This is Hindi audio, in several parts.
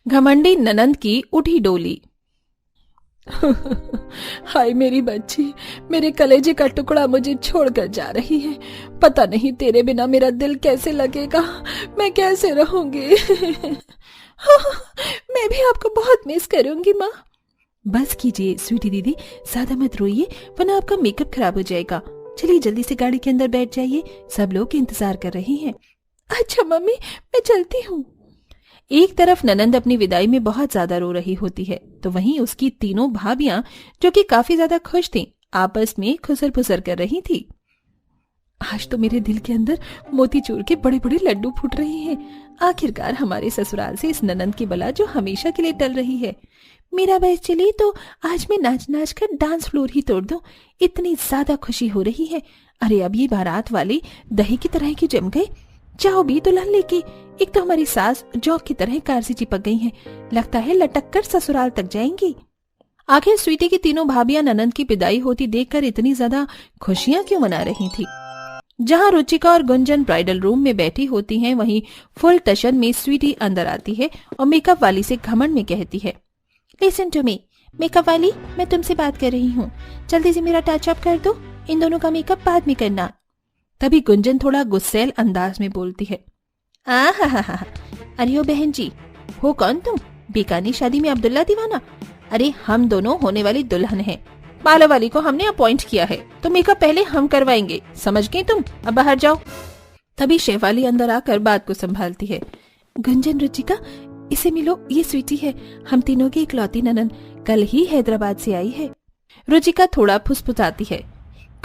घमंडी ननंद की उठी डोली। हाय मेरी बच्ची, मेरे कलेजे का टुकड़ा मुझे छोड़कर जा रही है। पता नहीं तेरे बिना मेरा दिल कैसे लगेगा, मैं कैसे रहूंगी। मैं भी आपको बहुत मिस करूंगी माँ। बस कीजिए स्वीटी दीदी, ज्यादा मत रोइए वरना आपका मेकअप खराब हो जाएगा। चलिए जल्दी से गाड़ी के अंदर बैठ जाइए, सब लोग इंतजार कर रहे हैं। अच्छा मम्मी, मैं चलती हूँ। एक तरफ ननंद अपनी विदाई में बहुत ज्यादा रो रही होती है, तो वहीं उसकी तीनों भाभियां जो कि काफी ज्यादा खुश थीं, आपस में खुसर फुसर कर रही थी। आज तो मेरे दिल के अंदर मोतीचूर के बड़े बड़े लड्डू फूट रहे हैं। आखिरकार हमारे ससुराल से इस ननंद की बला जो हमेशा के लिए टल रही है। मेरा बस चले तो आज मैं नाच नाच कर डांस फ्लोर ही तोड़ दूं, इतनी ज्यादा खुशी हो रही है। अरे अब ये बारात वाले दही की तरह की जम गए। जाओ भी दुल्हन लेके। एक तो हमारी सास जौक की तरह कार से चिपक गई हैं, लगता है लटक कर ससुराल तक जाएंगी। आखिर स्वीटी की तीनों भाभियां ननंद की विदाई होती देखकर इतनी ज्यादा खुशियां क्यों मना रही थी। जहां रुचिका और गुंजन ब्राइडल रूम में बैठी होती हैं, वहीं फुल टशन में स्वीटी अंदर आती है और मेकअप वाली से घमंड में कहती है, लिसन टू मी मेकअप वाली, मैं तुमसे बात कर रही हूँ, जल्दी से मेरा टच अप कर दो, इन दोनों का मेकअप बाद में करना। तभी गुंजन थोड़ा गुस्सैल अंदाज में बोलती है, अरे ओ बहन जी, हो कौन तुम? बीकानी शादी में अब्दुल्ला दीवाना? अरे हम दोनों होने वाली दुल्हन हैं, बाला वाली को हमने अपॉइंट किया है, तो मेकअप पहले हम करवाएंगे, समझ गई तुम? अब बाहर जाओ। तभी शेफाली अंदर आकर बात को संभालती है, गुंजन रुचिका इसे मिलो, ये स्वीटी है, हम तीनों की इकलौती ननन, कल ही हैदराबाद से आई है। रुचिका थोड़ा फुसफुसाती है,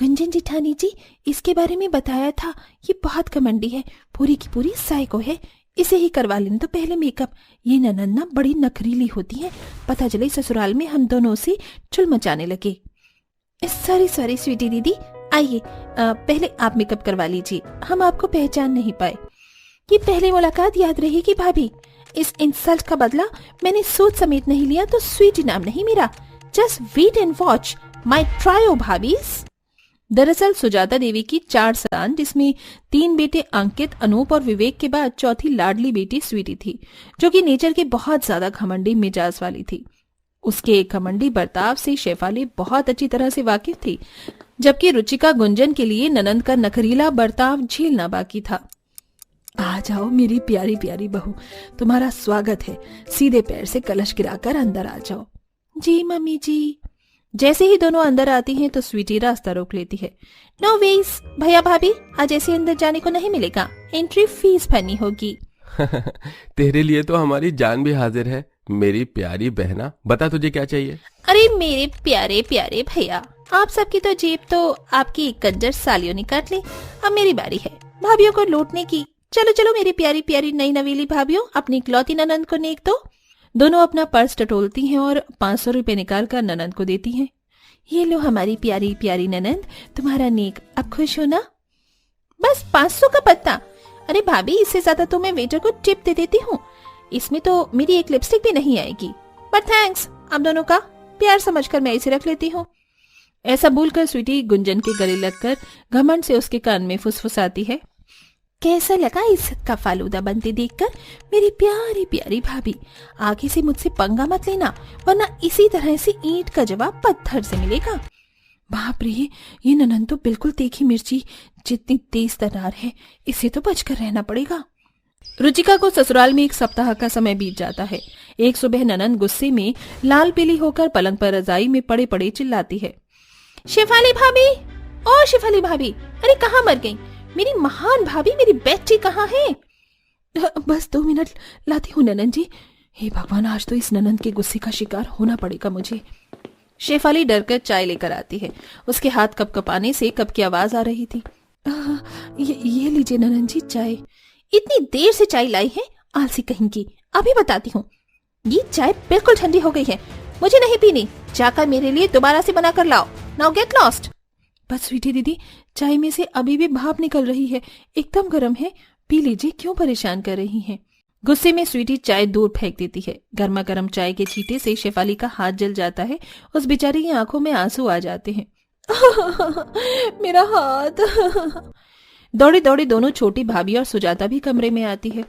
गुंजन जिठानी जी, इसके बारे में बताया था, ये बहुत घमंडी है, पूरी की पूरी साइको है, इसे ही करवा लेने तो पहले मेकअप। ये ननन ना बड़ी नखरीली होती है, पता चले ससुराल में हम दोनों से चुल मचाने लगे। सॉरी सॉरी स्वीटी दीदी, आइए पहले आप मेकअप करवा लीजिए, हम आपको पहचान नहीं पाए। ये पहली मुलाकात याद रहेगी भाभी, इस इंसल्ट का बदला मैंने सोच समेत नहीं लिया तो स्वीटी नाम नहीं मेरा। Just wait and watch my trio bhabhis. दरअसल सुजाता देवी की 4 संतान, जिसमें 3 बेटे अंकित, अनूप और विवेक के बाद चौथी लाडली बेटी स्वीटी थी, जो कि नेचर के बहुत ज्यादा घमंडी मिजाज वाली थी। उसके घमंडी बर्ताव से शेफाली बहुत अच्छी तरह से वाकिफ थी, जबकि रुचिका गुंजन के लिए ननंद का नखरीला बर्ताव झेलना बाकी था। आ जाओ मेरी प्यारी प्यारी बहू, तुम्हारा स्वागत है, सीधे पैर से कलश गिराकर अंदर आ जाओ। जी मम्मी जी। जैसे ही दोनों अंदर आती हैं तो स्वीटी रास्ता रोक लेती है, नो वेज भैया भाभी, आज ऐसे अंदर जाने को नहीं मिलेगा, एंट्री फीस भरनी होगी। तेरे लिए तो हमारी जान भी हाजिर है मेरी प्यारी बहना, बता तुझे क्या चाहिए? अरे मेरे प्यारे प्यारे भैया, आप सबकी तो जेब तो आपकी कंजर सालियों ने काट ली, अब मेरी बारी है भाभियों को लूटने की। चलो चलो मेरी प्यारी प्यारी नई नवेली भाभियों, अपनी इकलौती ननंद को नेक दो। दोनों अपना पर्स टटोलती हैं और 500 रुपए निकाल कर ननंद को देती हैं। ये लो हमारी प्यारी प्यारी ननंद, तुम्हारा नेक, अब खुश हो ना? बस 500 का पत्ता? अरे भाभी, इससे ज्यादा तो मैं वेटर को टिप दे देती हूँ, इसमें तो मेरी एक लिपस्टिक भी नहीं आएगी, बट थैंक्स, आप दोनों का प्यार समझकर मैं इसे रख लेती हूँ। ऐसा बोलकर स्वीटी गुंजन के गले लगकर घमंड से उसके कान में फुसफुसाती है, कैसा लगा इज्जत का फालूदा बनते देखकर मेरी प्यारी प्यारी भाभी? आगे से मुझसे पंगा मत लेना, वरना इसी तरह से ईंट का जवाब पत्थर से मिलेगा। बाप रे, ये ननंद तो बिल्कुल तीखी मिर्ची जितनी तेज तरार है, इससे तो बचकर रहना पड़ेगा। रुचिका को ससुराल में 1 सप्ताह का समय बीत जाता है। एक सुबह ननंद गुस्से में लाल पीली होकर पलंग पर रजाई में पड़े पड़े चिल्लाती है, शेफाली भाभी, ओ शेफाली भाभी, अरे कहाँ मर गई मेरी महान भाभी, मेरी बेटी कहाँ है? बस 2 मिनट लाती हूँ ननंद जी। हे भगवान, आज तो इस ननंद के गुस्से का शिकार होना पड़ेगा मुझे। शेफाली डरकर चाय लेकर आती है, उसके हाथ कपकपाने से कप की आवाज आ रही थी। ये लीजिए ननंद जी चाय। इतनी देर से चाय लाई है, आलसी कहीं की, अभी बताती हूँ। ये चाय बिल्कुल ठंडी हो गई है, मुझे नहीं पीनी, जाकर मेरे लिए दोबारा से बना कर लाओ, नाउ गेट लॉस्ट। बस स्वीटी दीदी, चाय में से अभी भी भाप निकल रही है, एकदम गर्म है, पी लीजिए, क्यों परेशान कर रही हैं? गुस्से में स्वीटी चाय दूर फेंक देती है। गर्मा गर्म चाय के छींटे से शेफाली का हाथ जल जाता है, उस बेचारी की आंखों में आंसू आ जाते हैं। मेरा हाथ। दौड़ी दौड़ी दोनों छोटी भाभी और सुजाता भी कमरे में आती है।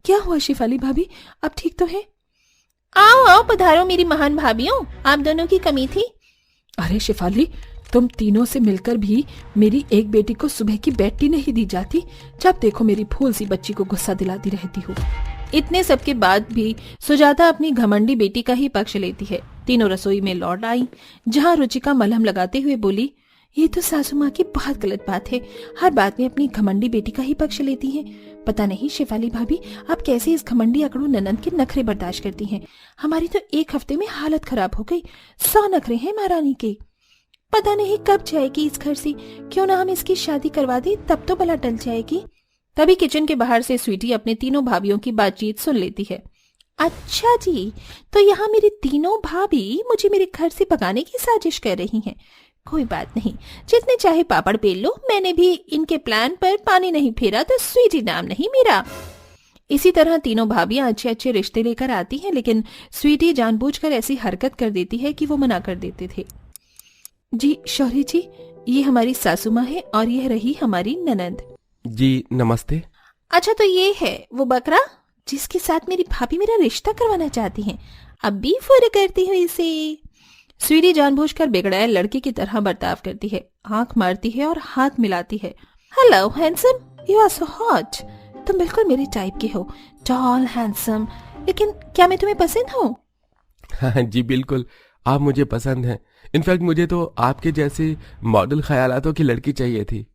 क्या हुआ शेफाली भाभी, अब ठीक तो है? आओ आओ पधारो मेरी महान भाभियों, आप दोनों की कमी थी। अरे शिफाली, तुम तीनों से मिलकर भी मेरी एक बेटी को सुबह की बेटी नहीं दी जाती। जब देखो मेरी फूल सी बच्ची को गुस्सा दिलाती रहती हो। इतने सब के बाद भी सुजाता अपनी घमंडी बेटी का ही पक्ष लेती है। तीनों रसोई में लौट आई, जहाँ रुचिका मलहम लगाते हुए बोली, ये तो सासू माँ की बहुत गलत बात है, हर बात में अपनी घमंडी बेटी का ही पक्ष लेती हैं। पता नहीं शेफाली भाभी आप कैसे इस घमंडी अकड़ू ननंद के नखरे बर्दाश्त करती हैं। हमारी तो एक हफ्ते में हालत खराब हो गई, 100 नखरे हैं महारानी के। पता नहीं कब जाएगी इस घर से, क्यों ना हम इसकी शादी करवा दें, तब तो भला टल जाएगी। तभी किचन के बाहर से स्वीटी अपने तीनों भाभियों की बातचीत सुन लेती है। अच्छा जी, तो यहाँ मेरी तीनों भाभी मुझे मेरे घर से भगाने की साजिश कर रही हैं। कोई बात नहीं, जितने चाहे पापड़ बेल लो, मैंने भी इनके प्लान पर पानी नहीं फेरा तो स्वीटी नाम नहीं मेरा। इसी तरह तीनों भाभियां अच्छे अच्छे रिश्ते लेकर आती हैं, लेकिन स्वीटी जानबूझकर ऐसी हरकत कर देती है कि वो मना कर देते थे। जी शौर्य जी, ये हमारी सासू माँ है और यह रही हमारी ननंद। जी नमस्ते। अच्छा, तो ये है वो बकरा जिसके साथ मेरी भाभी मेरा रिश्ता करवाना चाहती हैं। अब भी फुर करती हूँ इसे। स्वीटी जानबूझकर बिगड़ाए लड़के की तरह बर्ताव करती है, आंख मारती है और हाथ मिलाती है। Hello handsome, you are so hot. तुम बिल्कुल मेरे टाइप के हो, टॉल हैंडसम। लेकिन क्या मैं तुम्हें पसंद हूँ? हाँ जी बिल्कुल, आप मुझे पसंद हैं। इनफैक्ट मुझे तो आपके जैसे मॉडल ख्यालातों की लड़की चाहिए थी।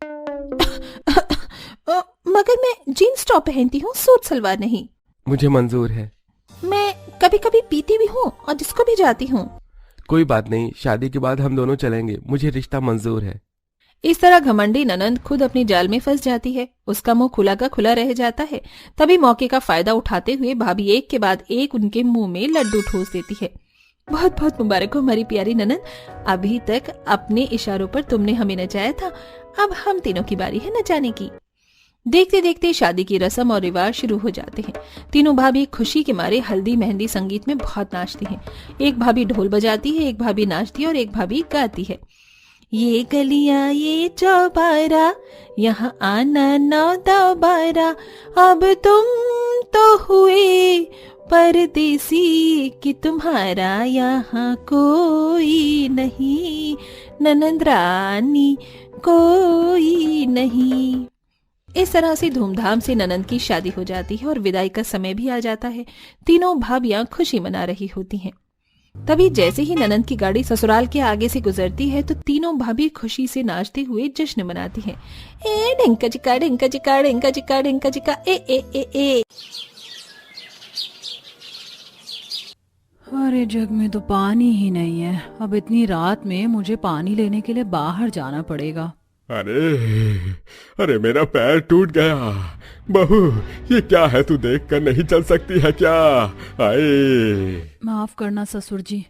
मगर मैं जीन्स टॉप पहनती हूँ, सूट सलवार नहीं। मुझे मंजूर है। मैं कभी कभी पीती भी हूँ और डिस्को भी जाती हूँ। कोई बात नहीं, शादी के बाद हम दोनों चलेंगे, मुझे रिश्ता मंजूर है। इस तरह घमंडी ननंद खुद अपनी जाल में फंस जाती है, उसका मुंह खुला का खुला रह जाता है। तभी मौके का फायदा उठाते हुए भाभी एक के बाद एक उनके मुंह में लड्डू ठूस देती है। बहुत बहुत मुबारक हो हमारी प्यारी ननंद, अभी तक अपने इशारों पर तुमने हमें नचाया था, अब हम तीनों की बारी है नचाने की। देखते देखते शादी की रस्म और रिवाज शुरू हो जाते हैं। तीनों भाभी खुशी के मारे हल्दी मेहंदी संगीत में बहुत नाचती हैं। एक भाभी ढोल बजाती है, एक भाभी नाचती है और एक भाभी गाती है। ये गलियां ये चौबारा, यहाँ आना नौ दोबारा, अब तुम तो हुए परदेसी कि तुम्हारा यहाँ कोई नहीं, ननंद रानी कोई नहीं। इस तरह से धूमधाम से ननंद की शादी हो जाती है और विदाई का समय भी आ जाता है। तीनों भाभियां खुशी मना रही होती हैं। तभी जैसे ही ननंद की गाड़ी ससुराल के आगे से गुजरती है तो तीनों भाभी खुशी से नाचते हुए जश्न मनाती हैं। ए ढिंका चिका ढिंका चिका ढिंका चिका ढिंका चिका ए ए ए ए। अरे जग में तो पानी ही नहीं है, अब इतनी रात में मुझे पानी लेने के लिए बाहर जाना पड़ेगा। अरे मेरा पैर टूट गया। बहू, ये क्या है, तू देख कर नहीं चल सकती है क्या? आए। माफ करना ससुर जी,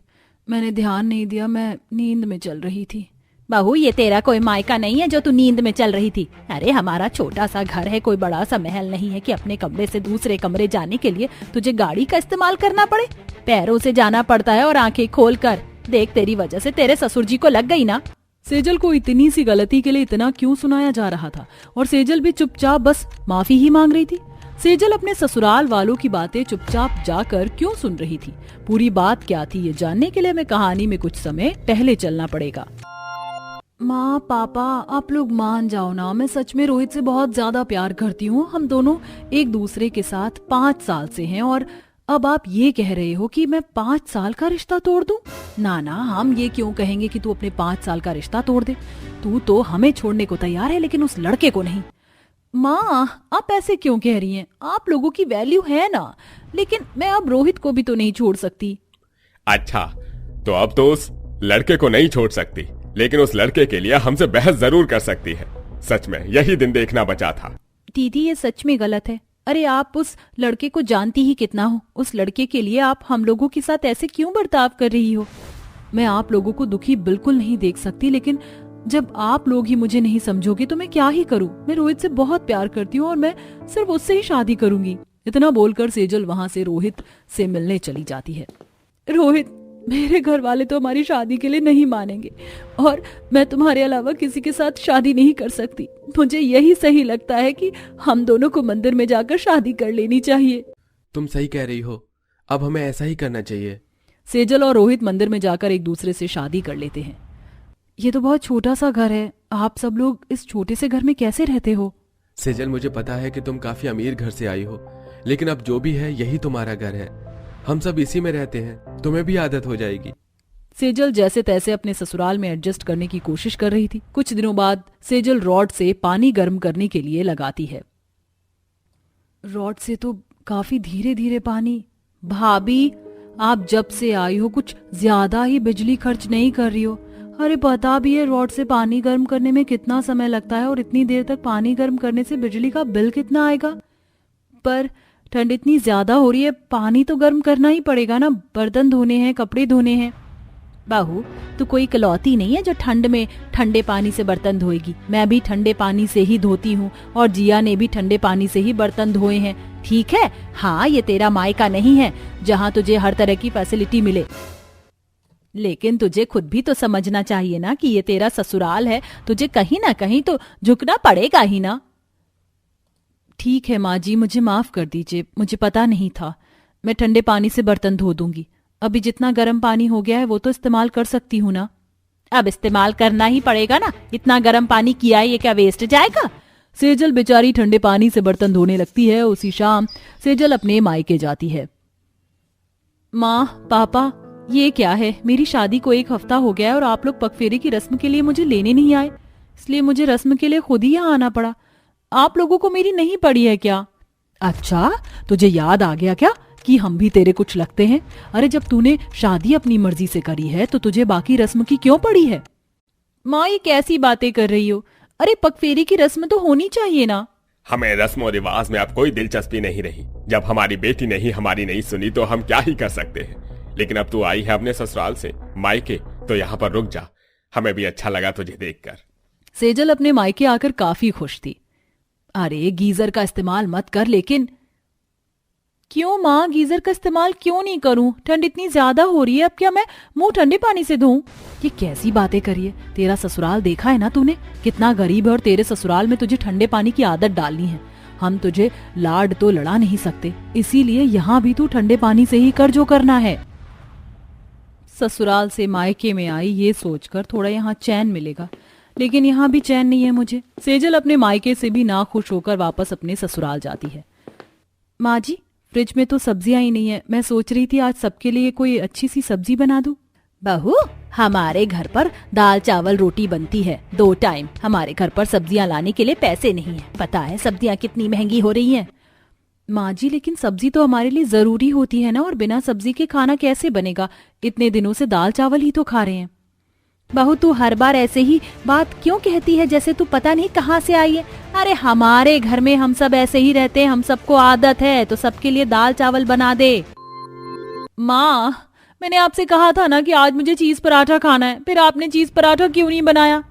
मैंने ध्यान नहीं दिया, मैं नींद में चल रही थी। बहू, ये तेरा कोई मायका नहीं है जो तू नींद में चल रही थी। अरे हमारा छोटा सा घर है, कोई बड़ा सा महल नहीं है कि अपने कमरे से दूसरे कमरे जाने के लिए तुझे गाड़ी का इस्तेमाल करना पड़े। पैरों से जाना पड़ता है और आंखें खोल कर। देख, तेरी वजह से तेरे ससुर जी को लग गई ना। सेजल को इतनी सी गलती के लिए इतना क्यों सुनाया जा रहा था, और सेजल भी चुपचाप बस माफी ही मांग रही थी। सेजल अपने ससुराल वालों की बातें चुपचाप जाकर क्यों सुन रही थी, पूरी बात क्या थी, ये जानने के लिए हमें कहानी में कुछ समय पहले चलना पड़ेगा। माँ पापा, आप लोग मान जाओ ना, मैं सच में रोहित से बहुत ज्यादा प्यार करती हूँ। हम दोनों एक दूसरे के साथ 5 साल से हैं और अब आप ये कह रहे हो कि मैं 5 साल का रिश्ता तोड़ दूं? ना ना, हम ये क्यों कहेंगे कि तू अपने 5 साल का रिश्ता तोड़ दे। तू तो हमें छोड़ने को तैयार है, लेकिन उस लड़के को नहीं। माँ, आप ऐसे क्यों कह रही हैं? आप लोगों की वैल्यू है ना, लेकिन मैं अब रोहित को भी तो नहीं छोड़ सकती। अच्छा, तो अब तो उस लड़के को नहीं छोड़ सकती, लेकिन उस लड़के के लिए हमसे बहस जरूर कर सकती है। सच में यही दिन देखना बचा था। दीदी, ये सच में गलत है। अरे आप उस लड़के को जानती ही कितना हो, उस लड़के के लिए आप हम लोगों के साथ ऐसे क्यों बर्ताव कर रही हो? मैं आप लोगों को दुखी बिल्कुल नहीं देख सकती, लेकिन जब आप लोग ही मुझे नहीं समझोगे तो मैं क्या ही करूं? मैं रोहित से बहुत प्यार करती हूँ और मैं सिर्फ उससे ही शादी करूंगी। इतना बोलकर सेजल वहां से रोहित से मिलने चली जाती है। रोहित, मेरे घर वाले तो हमारी शादी के लिए नहीं मानेंगे और मैं तुम्हारे अलावा किसी के साथ शादी नहीं कर सकती। मुझे यही सही लगता है कि हम दोनों को मंदिर में जाकर शादी कर लेनी चाहिए। तुम सही कह रही हो, अब हमें ऐसा ही करना चाहिए। सेजल और रोहित मंदिर में जाकर एक दूसरे से शादी कर लेते हैं। ये तो बहुत छोटा सा घर है, आप सब लोग इस छोटे से घर में कैसे रहते हो? सेजल, मुझे पता है कि तुम काफी अमीर घर से आई हो, लेकिन अब जो भी है यही तुम्हारा घर है। हम सब इसी में रहते हैं, तुम्हें भी आदत हो जाएगी। सेजल जैसे तैसे अपने ससुराल में एडजस्ट करने की कोशिश कर रही थी। कुछ दिनों बाद सेजल रॉड से पानी गर्म करने के लिए लगाती है। रॉड से तो काफी धीरे धीरे पानी। भाभी, आप जब से आई हो कुछ ज्यादा ही बिजली खर्च नहीं कर रही हो? अरे पता भी है रॉड से पानी गर्म करने में कितना समय लगता है और इतनी देर तक पानी गर्म करने से बिजली का बिल कितना आएगा। पर ठंड इतनी ज्यादा हो रही है, पानी तो गर्म करना ही पड़ेगा ना, बर्तन धोने हैं, कपड़े धोने हैं। बाहू, तू कोई इकलौती नहीं है जो ठंड में ठंडे पानी से बर्तन धोएगी। मैं भी ठंडे पानी से ही धोती हूँ और जिया ने भी ठंडे पानी से ही बर्तन धोए हैं। ठीक है, हाँ ये तेरा मायका नहीं है जहाँ तुझे हर तरह की फैसिलिटी मिले, लेकिन तुझे खुद भी तो समझना चाहिए ना कि ये तेरा ससुराल है, तुझे कहीं ना कहीं तो झुकना पड़ेगा ही ना। ठीक है माँ जी, मुझे माफ कर दीजिए, मुझे पता नहीं था। मैं ठंडे पानी से बर्तन धो दूंगी। अभी जितना गर्म पानी हो गया है वो तो इस्तेमाल कर सकती हूँ ना। अब इस्तेमाल करना ही पड़ेगा ना, इतना गर्म पानी किया है, ये क्या वेस्ट जाएगा? सेजल बेचारी ठंडे पानी से बर्तन धोने लगती है। उसी शाम सेजल अपने मायके जाती है। माँ, पापा, ये क्या है? मेरी शादी को 1 हफ्ता हो गया है और आप लोग पगफेरे की रस्म के लिए मुझे लेने नहीं आए, इसलिए मुझे रस्म के लिए खुद ही यहाँ आना पड़ा। आप लोगों को मेरी नहीं पड़ी है क्या? अच्छा, तुझे याद आ गया क्या कि हम भी तेरे कुछ लगते हैं? अरे जब तूने शादी अपनी मर्जी से करी है तो तुझे बाकी रस्म की क्यों पड़ी है? माँ, ये कैसी बातें कर रही हो? अरे पगफेरे की रस्म तो होनी चाहिए ना। हमें रस्म और रिवाज में अब कोई दिलचस्पी नहीं रही। जब हमारी बेटी ने ही हमारी नहीं सुनी तो हम क्या ही कर सकते हैं। लेकिन अब तू आई है अपने ससुराल से मायके, तो यहाँ पर रुक जा, हमें भी अच्छा लगा तुझे देखकर। सेजल अपने मायके आकर काफी खुश थी। अरे गीजर का इस्तेमाल मत कर। लेकिन क्यों माँ, गीजर का इस्तेमाल क्यों नहीं करूं? ठंड इतनी ज्यादा हो रही है, अब क्या मैं मुंह ठंडे पानी से धोऊं? ये कैसी बातें करिए? तेरा ससुराल देखा है ना तूने, कितना गरीब है, और तेरे ससुराल में तुझे ठंडे पानी की आदत डालनी है। हम तुझे लाड तो लड़ा नहीं सकते, इसीलिए यहाँ भी तू ठंडे पानी से ही कर जो करना है। ससुराल से मायके में आई ये सोचकर थोड़ा यहाँ चैन मिलेगा, लेकिन यहाँ भी चैन नहीं है मुझे। सेजल अपने मायके से भी नाखुश होकर वापस अपने ससुराल जाती है। माँ जी, फ्रिज में तो सब्जियां ही नहीं है, मैं सोच रही थी आज सबके लिए कोई अच्छी सी सब्जी बना दूं। बहू, हमारे घर पर दाल चावल रोटी बनती है 2 टाइम। हमारे घर पर सब्जियां लाने के लिए पैसे नहीं है। पता है सब्जियां कितनी महंगी हो रही हैं। माँ जी, लेकिन सब्जी तो हमारे लिए जरूरी होती है ना, और बिना सब्जी के खाना कैसे बनेगा? इतने दिनों से दाल चावल ही तो खा रहे हैं। बहू, तू हर बार ऐसे ही बात क्यों कहती है जैसे तू पता नहीं कहाँ से आई है? अरे हमारे घर में हम सब ऐसे ही रहते हैं, हम सबको आदत है, तो सबके लिए दाल चावल बना दे। माँ, मैंने आपसे कहा था ना कि आज मुझे चीज पराठा खाना है, फिर आपने चीज पराठा क्यों नहीं बनाया?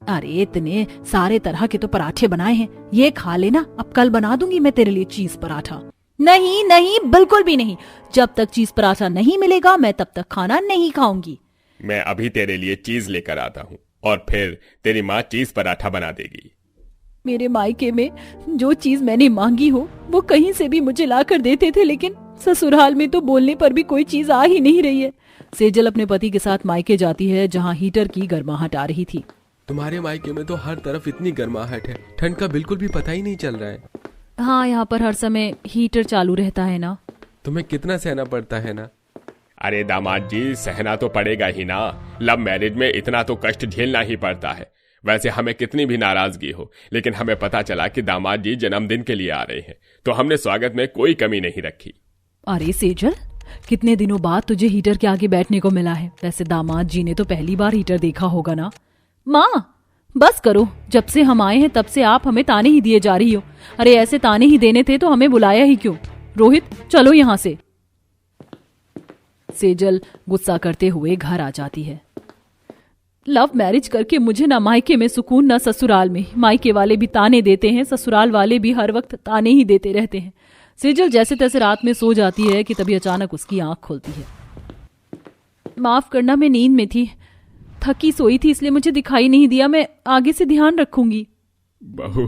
अरे इतने सारे तरह के तो पराठे बनाए हैं, ये खा लेना, अब कल बना दूंगी मैं तेरे लिए चीज पराठा। नहीं नहीं, बिल्कुल भी नहीं। जब तक चीज पराठा नहीं मिलेगा मैं तब तक खाना नहीं खाऊंगी। मैं अभी तेरे लिए चीज लेकर आता हूँ और फिर तेरी माँ चीज पराठा बना देगी। मेरे मायके में जो चीज मैंने मांगी हो वो कहीं से भी मुझे ला कर देते थे, लेकिन ससुराल में तो बोलने पर भी कोई चीज आ ही नहीं रही है। सेजल अपने पति के साथ मायके जाती है जहाँ हीटर की गर्माहट आ रही थी। तुम्हारे मायके में तो हर तरफ इतनी गर्माहट है, ठंड का बिल्कुल भी पता ही नहीं चल रहा है। हाँ, यहाँ पर हर समय हीटर चालू रहता है ना। तुम्हें कितना सहना पड़ता है ना। अरे दामाद जी, सहना तो पड़ेगा ही ना, लव मैरिज में इतना तो कष्ट झेलना ही पड़ता है। वैसे हमें कितनी भी नाराजगी हो, लेकिन हमें पता चला कि दामाद जी जन्मदिन के लिए आ रहे हैं, तो हमने स्वागत में कोई कमी नहीं रखी। अरे सेजल, कितने दिनों बाद तुझे हीटर के आगे बैठने को मिला है। वैसे दामाद जी ने तो पहली बार हीटर देखा होगा ना। माँ, बस करो, जब से हम आए हैं तब से आप हमें ताने ही दिए जा रही हो। अरे ऐसे ताने ही देने थे तो हमें बुलाया ही क्यों? रोहित, चलो यहाँ से। सेजल गुस्सा करते हुए घर आ जाती है। लव मैरिज करके मुझे ना मायके में सुकून ना ससुराल में। मायके वाले भी ताने देते हैं, ससुराल वाले भी हर वक्त ताने ही देते रहते हैं। सेजल जैसे तैसे रात में सो जाती है कि तभी अचानक उसकी आंख खुलती है। माफ करना, मैं नींद में थी, थकी सोई थी, इसलिए मुझे दिखाई नहीं दिया। मैं आगे से ध्यान रखूंगी। बहू,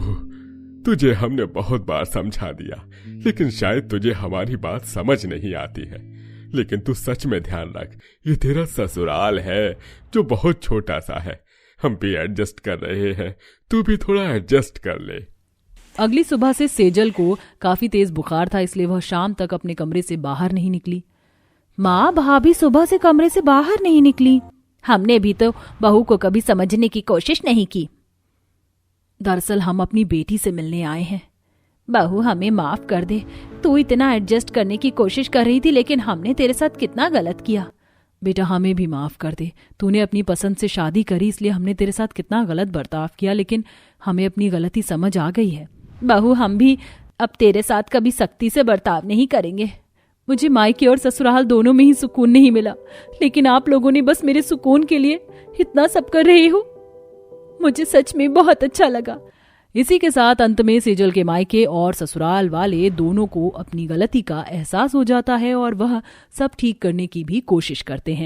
तुझे हमने बहुत बार समझा दिया, लेकिन शायद तुझे हमारी बात समझ नहीं आती है। लेकिन तू सच में ध्यान रख, ये तेरा ससुराल है जो बहुत छोटा सा है। हम भी एडजस्ट कर रहे हैं, तू भी थोड़ा एडजस्ट कर ले। अगली सुबह से सेजल को काफी तेज बुखार था, इसलिए वह शाम तक अपने कमरे से बाहर नहीं निकली। माँ, भाभी सुबह से कमरे से बाहर नहीं निकली। हमने भी तो बहू को कभी समझने की कोशिश नहीं की। दरअसल हम अपनी बेटी से मिलने आए हैं। बहू, हमें माफ कर दे। तू इतना एडजस्ट करने की कोशिश कर रही थी, लेकिन हमने तेरे साथ कितना गलत किया। बेटा, हमें भी माफ कर दे। तूने अपनी पसंद से शादी करी, इसलिए हमने तेरे साथ कितना गलत बर्ताव किया, लेकिन हमें अपनी गलती समझ आ गई है। बहू, हम भी अब तेरे साथ कभी सख्ती से बर्ताव नहीं करेंगे। मुझे मायके और ससुराल दोनों में ही सुकून नहीं मिला, लेकिन आप लोगों ने बस मेरे सुकून के लिए इतना सब कर रहे हो। मुझे सच में बहुत अच्छा लगा। इसी के साथ अंत में सेजल के मायके और ससुराल वाले दोनों को अपनी गलती का एहसास हो जाता है और वह सब ठीक करने की भी कोशिश करते हैं।